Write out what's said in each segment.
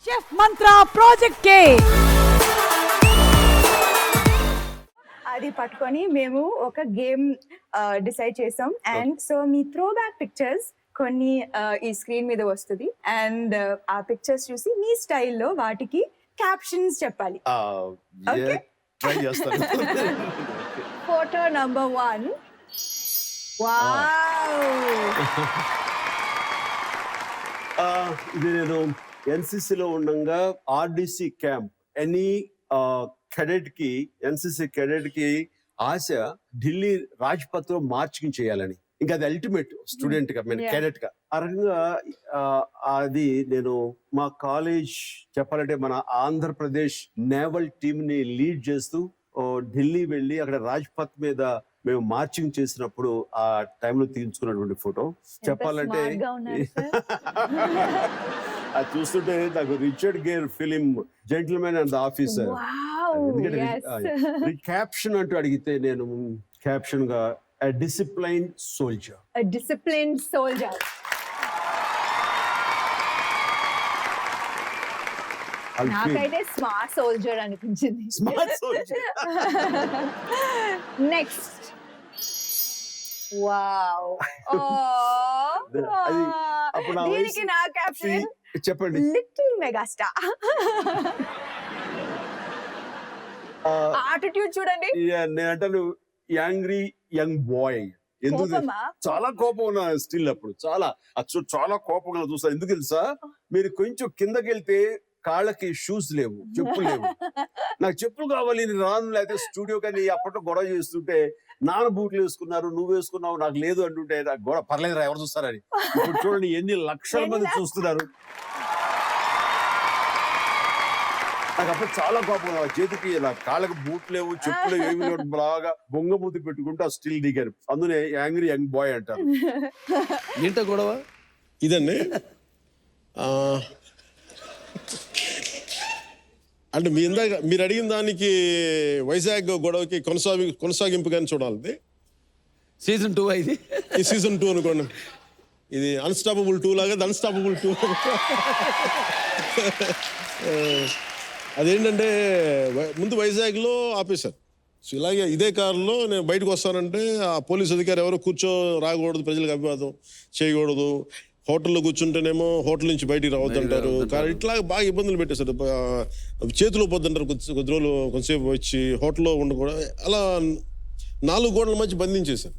Chef మంత్ర project కే అది పట్టుకొని మేము ఒక గేమ్ డిసైడ్ చేసాం. And so me throw back pictures కొన్ని ఈ స్క్రీన్ మీద వస్తుంది. అండ్ ఆ పిక్చర్స్ చూసి మీ స్టైల్లో వాటికి క్యాప్షన్స్ చెప్పాలి. Okay. ట్రై చేస్తాను. Photo number 1. వావ్, ఇది నేను ఎన్సిసిలో ఉండగా ఆర్డిసి క్యాంప్ ఎనీ కెడెట్ కి ఎన్సిసి కెడెట్ కి ఆశ ఢిల్లీ రాజ్పథ్ లో మార్చింగ్ చేయాలని. ఇంకా అది అల్టిమేట్ స్టూడెంట్ గా నేను కెడెట్ గా ఆ రకంగా అది నేను మా కాలేజ్ చెప్పాలంటే మన ఆంధ్రప్రదేశ్ నేవల్ టీమ్ ని లీడ్ చేస్తూ ఢిల్లీ వెళ్ళి అక్కడ రాజ్పథ్ మీద మేము మార్చింగ్ చేసినప్పుడు ఆ టైంలో తీయించుకున్నటువంటి ఫోటో. చెప్పాలంటే అది చూస్తుంటే నాకు Richard Gere film gentlemen and the officer. ఎందుకంటే క్యాప్షన్ అంటూ అడిగితే నేను క్యాప్షన్ గా a disciplined soldier. a disciplined soldier. నాకైతే స్మార్ట్ సోల్జర్ అనిపించింది. Smart soldier. నెక్స్ట్. వావ్. అప్పుడు దీనికి నా క్యాప్షన్ చెప్పండి. Little megastar. ఆటిట్యూడ్ చూడండి. నేను అంటాను యాంగ్రీ యంగ్ బాయ్. ఎందుకు చాలా కోపం ఉన్నా స్టిల్ అప్పుడు చాలా కోపంగా చూస్తాను. ఎందుకు తెలుసా, మీరు కొంచెం కిందకి వెళ్తే కాళ్ళకి షూస్ లేవు, చెప్పులు లేవు. నాకు చెప్పులు కావాలి, నేను రాను. లేకపోతే స్టూడియో కానీ అప్పట్లో గొడవ చేస్తుంటే నాన్న బూట్లు వేసుకున్నారు, నువ్వు వేసుకున్నావు, నాకు లేదు అంటుంటే నాకు గొడవ. పర్లేదు రా, ఎవరు చూస్తారని. ఇప్పుడు చూడండి ఎన్ని లక్షల మంది చూస్తున్నారు. నాకు అప్పుడు చాలా కోపం. చేతికి కాళ్ళకి బూట్ లేవు, చెప్పులు ఏమి లేవు, బాగా బొంగమూతి పెట్టుకుంటూ స్టిల్ దిగారు. అందునే యాంగ్రీ యంగ్ బాయ్ అంటారు. ఏంటో గొడవ ఇదండి. అంటే మీరు అడిగిన దానికి వైజాగ్ గొడవకి కొనసాగింపుగానే చూడాలి. సీజన్ 2 ఇది. ఈ సీజన్ 2 అనుకోండి. ఇది అన్స్టాపబుల్ 2 లాగా అన్స్టాపబుల్ 2. అదేంటంటే ముందు వైజాగ్లో ఆపేశారు. సో ఇలాగే ఇదే కారులో నేను బయటకు వస్తానంటే ఆ పోలీస్ అధికారి ఎవరో రాకూడదు, ప్రజలకు అభివాదం చేయకూడదు, హోటల్లో కూర్చుంటేనేమో హోటల్ నుంచి బయటికి రావద్దు అంటారు. ఇట్లా బాగా ఇబ్బందులు పెట్టేశారు. చేతిలో పోద్దంటారు కొద్ది రోజులు, కొంతసేపు వచ్చి హోటల్లో ఉండకూడదు. అలా 4 గోడల మధ్య బంధించేశారు.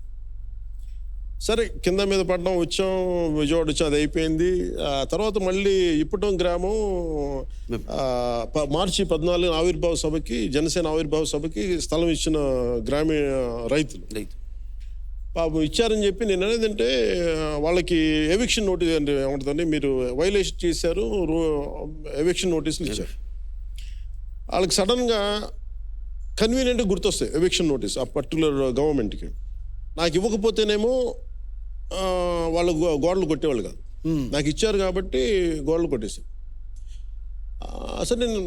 సరే కింద మీద పడడం, వచ్చాం, విజయవాడ వచ్చాం, అది అయిపోయింది. తర్వాత మళ్ళీ ఇప్పటం గ్రామం మార్చి 14 ఆవిర్భావ సభకి, జనసేన ఆవిర్భావ సభకి స్థలం ఇచ్చిన గ్రామీణ రైతులు పాపం ఇచ్చారని చెప్పి నేను అనేదంటే వాళ్ళకి ఎవిక్షన్ నోటీస్ అంటే ఏమంటుందండి, మీరు వైలేషన్ చేశారు, ఎవిక్షన్ నోటీసులు ఇచ్చారు. వాళ్ళకి సడన్గా కన్వీనియంట్గా గుర్తొస్తాయి ఎవిక్షన్ నోటీస్ ఆ పర్టికులర్ గవర్నమెంట్కి. నాకు ఇవ్వకపోతేనేమో వాళ్ళు గోడలు కొట్టేవాళ్ళు కాదు. నాకు ఇచ్చారు కాబట్టి గోడలు కొట్టేశారు. అసలు నేను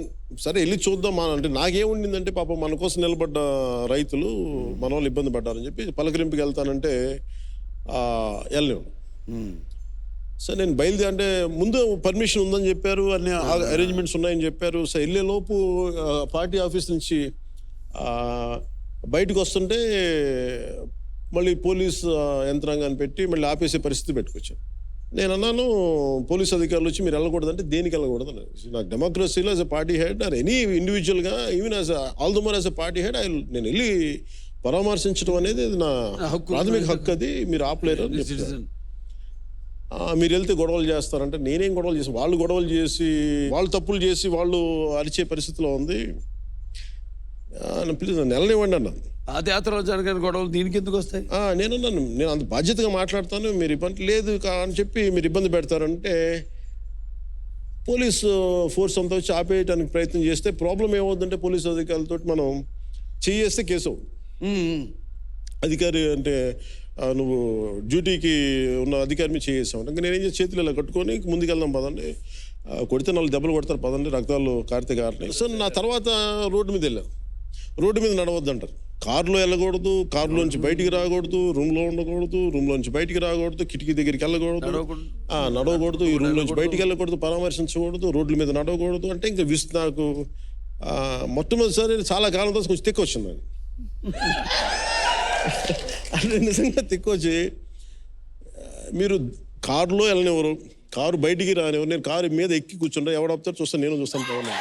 వెళ్ళి చూద్దాం అంటే నాకేముండిందంటే పాపం మన కోసం నిలబడ్డ రైతులు మన వాళ్ళు ఇబ్బంది పడ్డారని చెప్పి పలకరింపుకి వెళ్తానంటే వెళ్ళలేము. సరే నేను బయలుదేరి అంటే ముందు పర్మిషన్ ఉందని చెప్పారు, అన్ని అరేంజ్మెంట్స్ ఉన్నాయని చెప్పారు. సో వెళ్ళేలోపు పార్టీ ఆఫీస్ నుంచి బయటకు వస్తుంటే మళ్ళీ పోలీస్ యంత్రాంగాన్ని పెట్టి మళ్ళీ ఆపేసే పరిస్థితి పెట్టుకొచ్చాను. నేను అన్నాను పోలీస్ అధికారులు వచ్చి మీరు వెళ్ళకూడదంటే దేనికి వెళ్ళకూడదు. నాకు డెమోక్రసీలో as a party head or any ఇండివిజువల్గా even as all the more as a party head నేను వెళ్ళి పరామర్శించడం అనేది నా ప్రాథమిక హక్కు. అది మీరు ఆపలేరు. మీరు వెళ్తే గొడవలు చేస్తారంటే నేనేం గొడవలు చేసి, వాళ్ళు గొడవలు చేసి, వాళ్ళు తప్పులు చేసి వాళ్ళు అరిచే పరిస్థితిలో ఉంది. ప్లీజ్ నన్ను వెళ్ళనివ్వండి అన్నాను. పాదయాత్రలో జరిగిన గొడవలు దీనికి ఎందుకు వస్తాయి? నేనన్నాను నేను అంత బాధ్యతగా మాట్లాడతాను, మీరు ఇబ్బంది లేదు అని చెప్పి మీరు ఇబ్బంది పెడతారంటే పోలీసు ఫోర్స్ అంతా వచ్చి ఆపేయడానికి ప్రయత్నం చేస్తే ప్రాబ్లం ఏమవుతుందంటే పోలీసు అధికారులతో మనం చేస్తే కేసు అవుతుంది. అధికారి అంటే నువ్వు డ్యూటీకి ఉన్న అధికారి మీద చేసావు అంటే నేనేం చేసి చేతులు ఇలా కట్టుకొని ముందుకెళ్దాం పదండి, కొడితే 4 దెబ్బలు కొడతారు పదండి, రక్తాలు కారితే కారినాయి. సో నా తర్వాత రోడ్డు మీద వెళ్ళాను. రోడ్డు మీద నడవద్దంటారు. కారులో వెళ్ళకూడదు, కారులోంచి బయటికి రాకూడదు, రూమ్లో ఉండకూడదు, రూమ్లోంచి బయటికి రాకూడదు, కిటికీ దగ్గరికి వెళ్ళకూడదు, నడవకూడదు, ఈ రూమ్లోంచి బయటికి వెళ్ళకూడదు, పరామర్శించకూడదు, రోడ్ల మీద నడవకూడదు. అంటే ఇంకా నాకు మొట్టమొదటిసారి చాలా కాలం తర్వాత కొంచెం తిక్కు వచ్చింది అది. అంటే నిజంగా తిక్కు వచ్చి మీరు కారులో వెళ్ళనివ్వరు, కారు బయటికి రానివ్వరు, నేను కారు మీద ఎక్కి కూర్చుంటా, ఎవడు ఆపుతారు చూస్తాను, నేను చూస్తాను పవన్.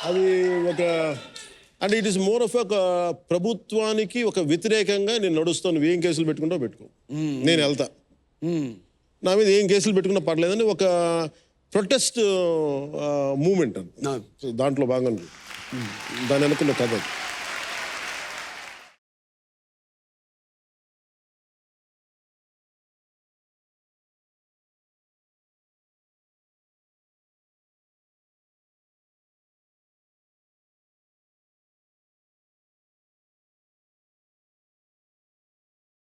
అది ఒక అంటే ఇట్ ఈస్ మోర్ ఆఫ్ ఒక ప్రభుత్వానికి ఒక వ్యతిరేకంగా నేను నడుస్తాను. నువ్వు ఏం కేసులు పెట్టుకుంటావు పెట్టుకో, నేను వెళ్తా, నా మీద ఏం కేసులు పెట్టుకున్నా పర్లేదని ఒక ప్రొటెస్ట్ మూమెంట్ అని దాంట్లో భాగంగా దాని అనుకున్న కథ.